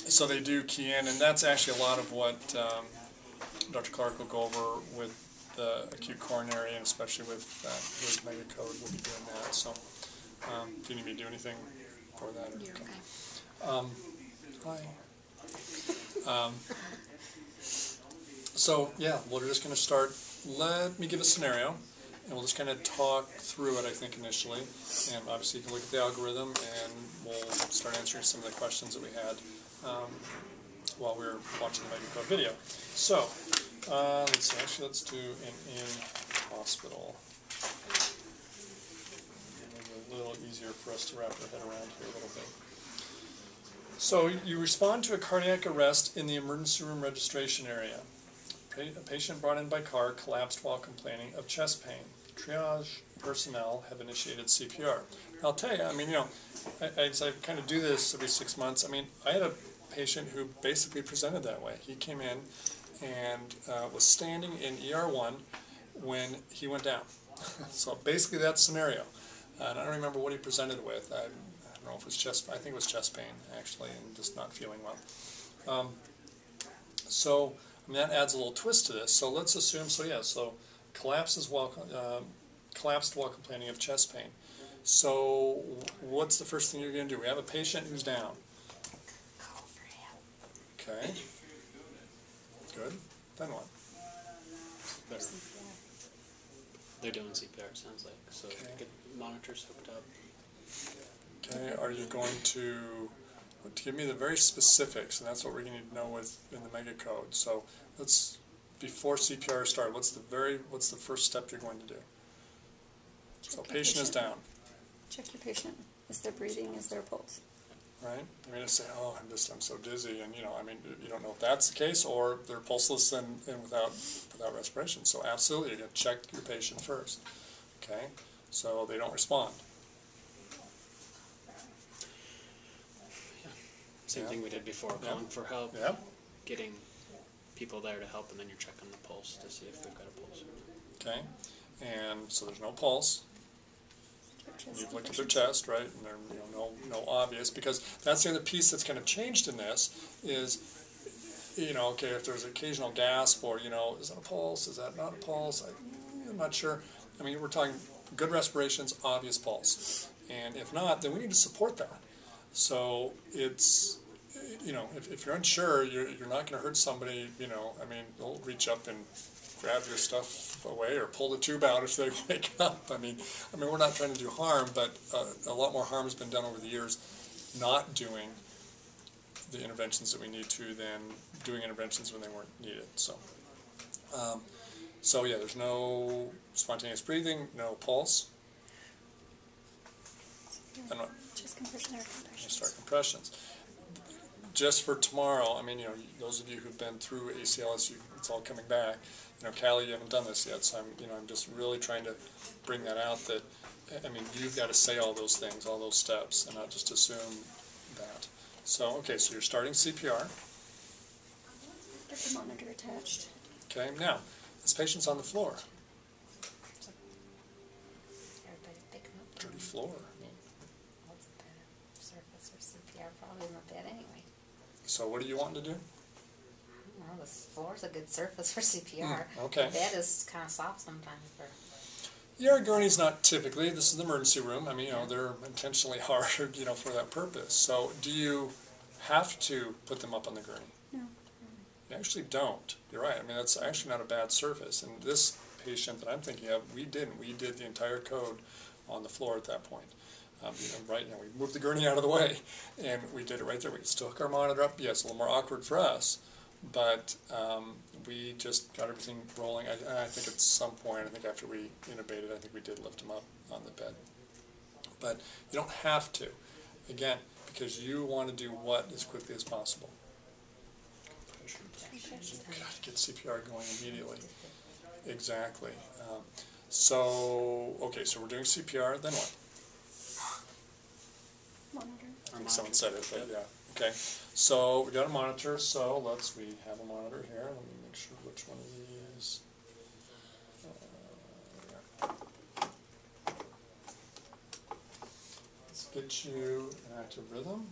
So they do key in, and that's actually a lot of what Dr. Clark will go over with the acute coronary, and especially with his mega code, we'll be doing that. So, do you need me to do anything for that? Or, You're okay. Hi. So yeah, we're just going to start. Let me give a scenario, and we'll just kind of talk through it, I think, initially. And obviously you can look at the algorithm, and we'll start answering some of the questions that we had while we were watching the MegaCode video. So, let's see, actually let's do an in-hospital. Maybe a little easier for us to wrap our head around here a little bit. So you respond to a cardiac arrest in the emergency room registration area. A patient brought in by car collapsed while complaining of chest pain. Triage personnel have initiated CPR. I'll tell you, I mean, I kind of do this every 6 months. I mean, I had a patient who basically presented that way. He came in and was standing in ER1 when he went down. So basically that scenario. And I don't remember what he presented with. I don't know if it was chest, I think it was chest pain, actually, and just not feeling well. So I mean, that adds a little twist to this. So let's assume, so collapsed while complaining of chest pain. So what's the first thing you're going to do? We have a patient who's down. Call for help. Okay. Good. Then what? They're doing CPR, it sounds like. So Okay. get monitors hooked up. Okay. Are you going to give me the very specifics, and that's what we're going to need to know in the mega code. So let's, before CPR start, what's the first step you're going to do? So patient is down. Check your patient. Is there breathing? Is there pulse? Right? I mean, to say, oh, I'm so dizzy, and I mean, you don't know if that's the case, or they're pulseless and without respiration. So absolutely, you're going to check your patient first. Okay? So they don't respond. Same thing we did before, calling for help, getting people there to help, and then you're checking the pulse to see if they've got a pulse. Okay, and so there's no pulse. You've looked at their chest, right, and there's no obvious, because that's the other piece that's kind of changed in this is, okay, if there's an occasional gasp or, is that a pulse, is that not a pulse, I'm not sure. I mean, we're talking good respirations, obvious pulse, and if not, then we need to support that. So it's, if you're unsure, you're not going to hurt somebody, I mean, they'll reach up and grab your stuff away or pull the tube out if they wake up. I mean, we're not trying to do harm, but a lot more harm has been done over the years not doing the interventions that we need to than doing interventions when they weren't needed. So, yeah, there's no spontaneous breathing, no pulse. And what? Just compression or compressions. Start compressions. Just for tomorrow, I mean, those of you who've been through ACLS, it's all coming back. Callie, you haven't done this yet, so I'm just really trying to bring that out. That, I mean, you've got to say all those things, all those steps, and not just assume that. So, okay, so you're starting CPR. Get the monitor attached. Okay, now this patient's on the floor. Everybody pick them up. Dirty floor. What's a better surface for CPR? Probably not bad anyway. So, what are you wanting to do? Well, the floor's a good surface for CPR. Okay. The bed is kind of soft sometimes for. Yeah, gurney's not typically. This is the emergency room. I mean, they're intentionally hard, for that purpose. So, do you have to put them up on the gurney? No. You actually don't. You're right. I mean, that's actually not a bad surface. And this patient that I'm thinking of, we didn't. We did the entire code on the floor at that point. We moved the gurney out of the way, and we did it right there. We could still hook our monitor up. Yes, a little more awkward for us, but we just got everything rolling. I think at some point, I think after we intubated, I think we did lift him up on the bed. But you don't have to, again, because you want to do what as quickly as possible. You've got to get CPR going immediately. Exactly. So we're doing CPR, then what? Monitor. I think someone said it, but yeah. Okay. So we got a monitor, so we have a monitor here. Let me make sure which one of these. Let's get you an active rhythm.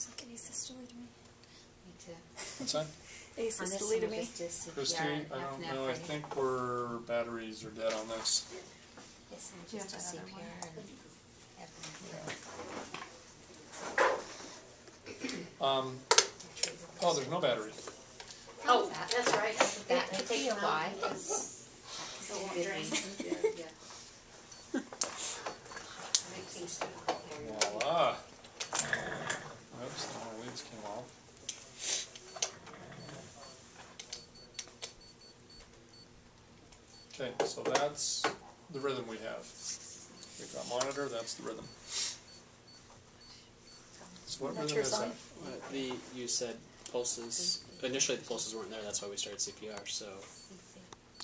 Looks like asystole to me. Me too. What's that? On this Asystole one, to we'll me. just do CPR. Christy, I don't know, I think we're, batteries are dead on this. This one, Yeah, just do that other one. CPR and Oh, there's no battery. Oh, that's right, I forgot, I take them out because So it's a won't good drain. reason. Voila. Oops, the whole leads came off. Okay, so that's the rhythm we have. We've got monitor, that's the rhythm. So what That's rhythm your is song? that? You said pulses. Initially, the pulses weren't there. That's why we started CPR. So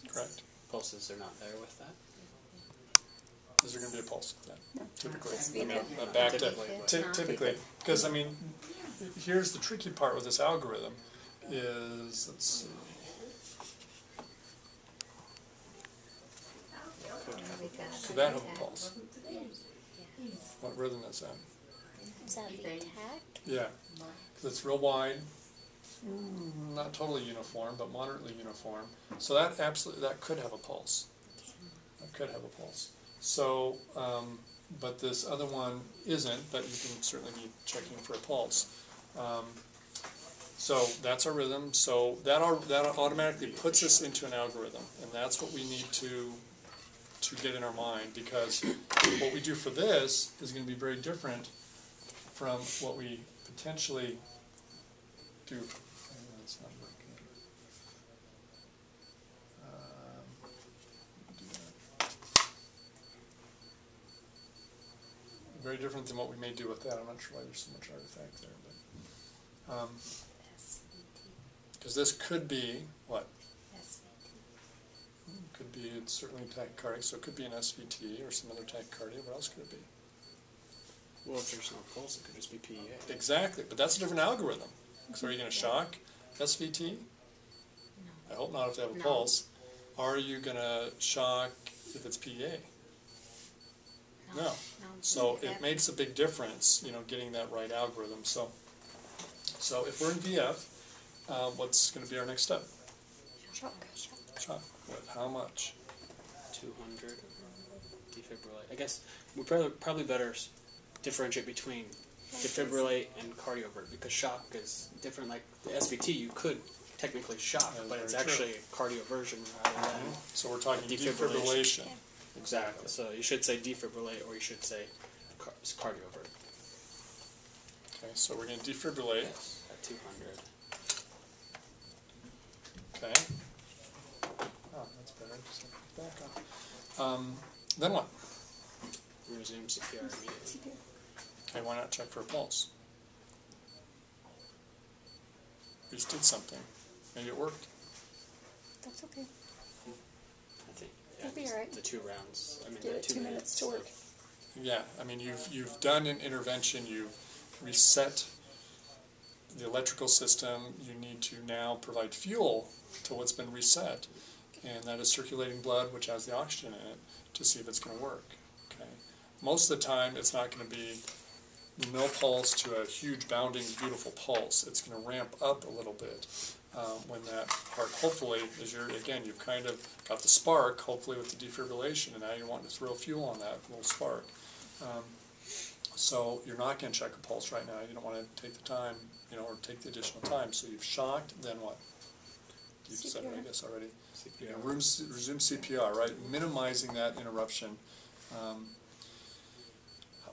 Correct. pulses are not there with that. Is there going to be a pulse then? No. Typically. Just I be mean, there. back to, Typically. typically, because I mean, here's the tricky part with this algorithm is, let's see. Could that have a pulse? What rhythm is that? Is that the attack? Yeah, because it's real wide, not totally uniform, but moderately uniform. So that that could have a pulse. That could have a pulse. So, but this other one isn't, but you can certainly be checking for a pulse. So that's our rhythm. So that automatically puts us into an algorithm, and that's what we need to get in our mind, because what we do for this is going to be very different from what we potentially do. That's not working. Do that. Very different than what we may do with that. I'm not sure why there's so much artifact there, but because this could be what? Could be, it's certainly tachycardic, so it could be an SVT or some other tachycardia. What else could it be? Well, if there's no pulse, it could just be PEA. Exactly, but that's a different algorithm. So are you going to shock SVT? I hope not if they have a pulse. Are you going to shock if it's PEA? No. So it makes a big difference, getting that right algorithm. So if we're in VF, what's going to be our next step? Shock. Shock. With how much? 200 defibrillate. I guess we probably better differentiate between defibrillate and cardiovert, because shock is different. Like the SVT, you could technically shock, but it's actually cardioversion rather than So we're talking defibrillation. Exactly. So you should say defibrillate, or you should say cardiovert. Okay, so we're going to defibrillate. Yes, at 200. Okay. Oh, that's better. Just put it back on. Then what? Resume CPR immediately. Okay, why not check for a pulse? We just did something. Maybe it worked. That's okay. I think It'll be all right. the 2 rounds. I mean, Give the it 2 2 minutes to work. Yeah, I mean, you've done an intervention. You've reset the electrical system. You need to now provide fuel to what's been reset, and that is circulating blood, which has the oxygen in it, to see if it's going to work. Okay. Most of the time, it's not going to be no pulse to a huge bounding, beautiful pulse. It's going to ramp up a little bit when that part, hopefully, you've kind of got the spark, hopefully with the defibrillation, and now you're wanting to throw fuel on that little spark. So you're not going to check a pulse right now. You don't want to take the time, or take the additional time. So you've shocked, then what? You've said it, I guess, already. You're going to resume CPR, right? Minimizing that interruption.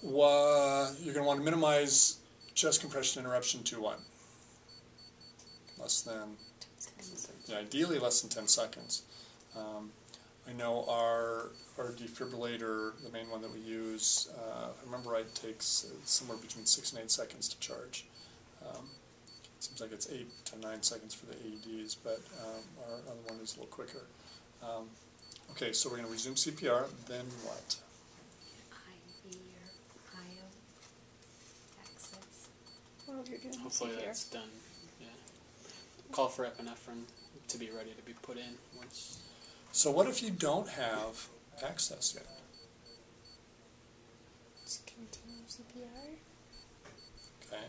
You're going to want to minimize chest compression interruption to what? Less than, ideally less than 10 seconds. I know our defibrillator, the main one that we use, if I remember right, takes somewhere between 6 and 8 seconds to charge. Seems like it's 8 to 9 seconds for the AEDs, but our other one is a little quicker. Okay, so we're going to resume CPR, then what? IV or IO access. While you're doing Hopefully CPR. that's done. Yeah. Call for epinephrine to be ready to be put in once. So what if you don't have access yet? Just continue CPR. Okay,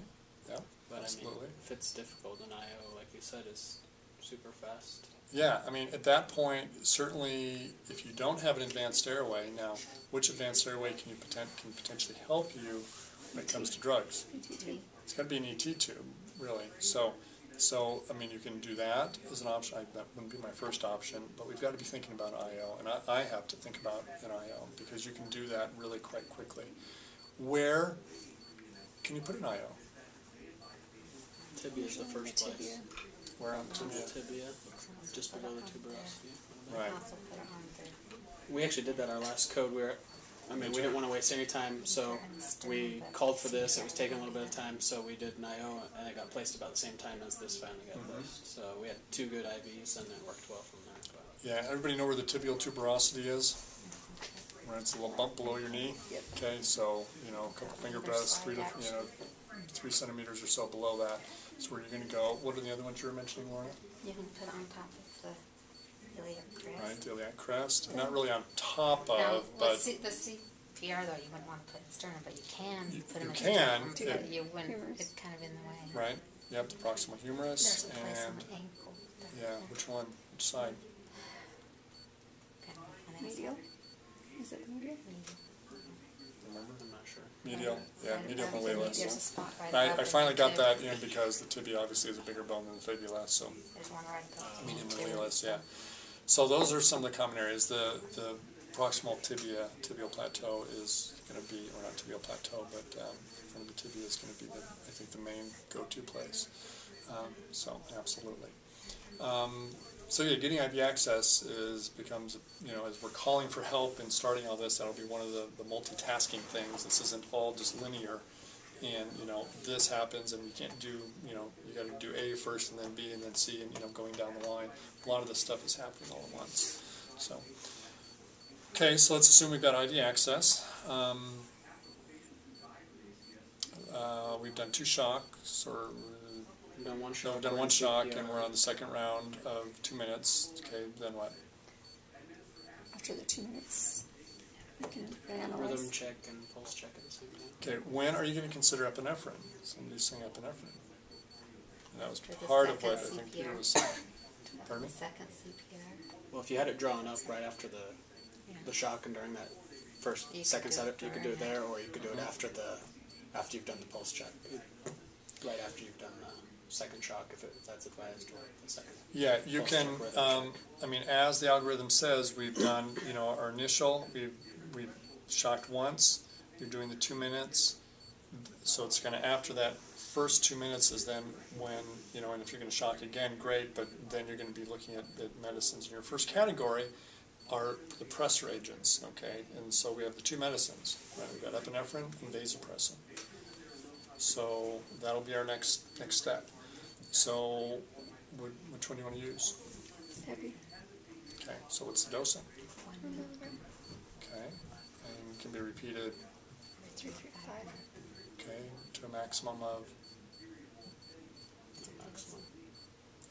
yeah. Absolutely. if it's difficult, then IO, like you said, is super fast. Yeah, I mean, at that point, certainly, if you don't have an advanced airway, now, which advanced airway can potentially help you when it comes to drugs? ET2. It's got to be an ET tube, really. So, I mean, you can do that as an option. That wouldn't be my first option, but we've got to be thinking about IO, and I have to think about an IO because you can do that really quite quickly. Where can you put an IO? Tibia is the first place. Tibia. Where on Tubular tibia? tibia, just below the tuberosity. Right. Also put it on the, We actually did that our last code. We didn't want to waste any time, so we called for this. It was taking a little bit of time, so we did an IO, and it got placed about the same time as this finally got placed. So we had 2 good IVs, and it worked well from there. But Yeah, everybody know where the tibial tuberosity is? Right, it's a little bump below your knee. Yep. Okay, so, you know, a couple finger breaths, 3 centimeters or so below that is where you're going to go. What are the other ones you were mentioning, Lorna? you can put it on top of the iliac crest. Right, the iliac crest. Not really on top Now, of, but the CPR though, you wouldn't want to put in sternum, but you can put them in can, sternum, but it- you wouldn't, Humerus. it's kind of in the way. right, yep, the proximal humerus, There's a place on and, the ankle. yeah, which one, which side? Okay, and then it's Medial? Is it medial? medial. Remember? I'm not sure. Medial, yeah, medial There's a malleolus. spot right I above finally it, got too. that in because the tibia obviously is a bigger bone than the fibula, so There's one right above it. medial malleolus, yeah. So those are some of the common areas. The proximal tibial plateau is going to be, or not tibial plateau, but in front of the tibia is going to be, I think, the main go-to place. So absolutely. So yeah, getting IV access becomes, you know, as we're calling for help and starting all this, that'll be one of the multitasking things. This isn't all just linear. And, you know, this happens and you can't do, you know, you got to do A first and then B and then C and, you know, going down the line. A lot of this stuff is happening all at once. So, okay, so let's assume we've got ID access. We've done 2 shocks, or We've done one no, shock. we've done we're 1 in shock, CPR. and we're on the second round of 2 minutes. Okay, then what? After the 2 minutes, we can Rhythm analyze. check and pulse check at the same time. Okay, when are you going to consider epinephrine? Somebody's saying epinephrine. And that was For the part of what I second think Peter CPR. was saying. Pardon me? The second CPR. Well, if you had it drawn up right after the shock and during that You could second do setup, it you could do it during there, or you could do it after you've done the pulse check, right after you've done the second shock, if that's advised, or the second. Yeah, you pulse can, check, rhythm check. I mean, as the algorithm says, we've done, you know, our initial, we've shocked once, you're doing the 2 minutes, so it's kind of after that first 2 minutes is then when, you know, and if you're going to shock again, great, but then you're going to be looking at medicines. In your first category are the pressor agents, okay, and so we have the 2 medicines, right? We've got epinephrine and vasopressin. So that'll be our next step. So which one do you want to use? Heavy. Okay, so what's the dosing? 1 minute. Okay, and can be repeated, 3, 3, 5. okay, to a maximum of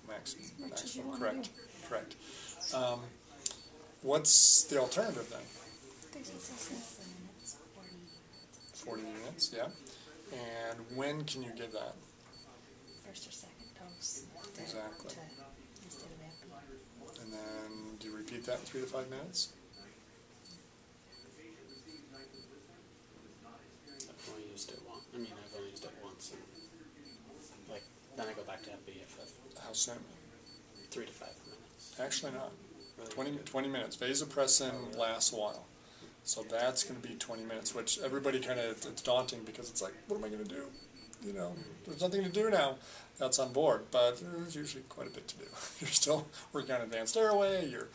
Much as you maximum, wanna correct, correct. What's the alternative then? Vasopressin. 40 units, yeah. And when can you give that? First or second dose. Exactly. Instead of epi. And then do you repeat that in 3 to 5 minutes? I've only used it once. I've only used it once, and then I go back to epi if I've How soon? 3 to 5 minutes. Actually not. Really 20 minutes. Vasopressin lasts a while. So that's going to be 20 minutes, which everybody kind of, it's daunting because it's like, what am I going to do? You know, there's nothing to do now. That's on board, but there's usually quite a bit to do. You're still working on advanced airway. You're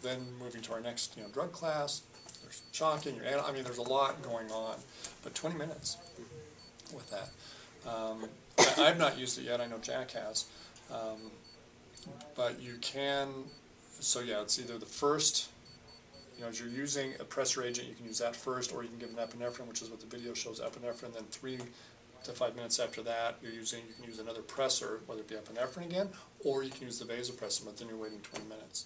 then moving to our next, drug class. There's shocking. There's a lot going on, but 20 minutes with that. I've not used it yet. I know Jack has, but you can. So yeah, it's either the first. As you're using a pressor agent, you can use that first, or you can give an epinephrine, which is what the video shows, epinephrine. Then 3 to 5 minutes after that, you can use another pressor, whether it be epinephrine again, or you can use the vasopressin, but then you're waiting 20 minutes.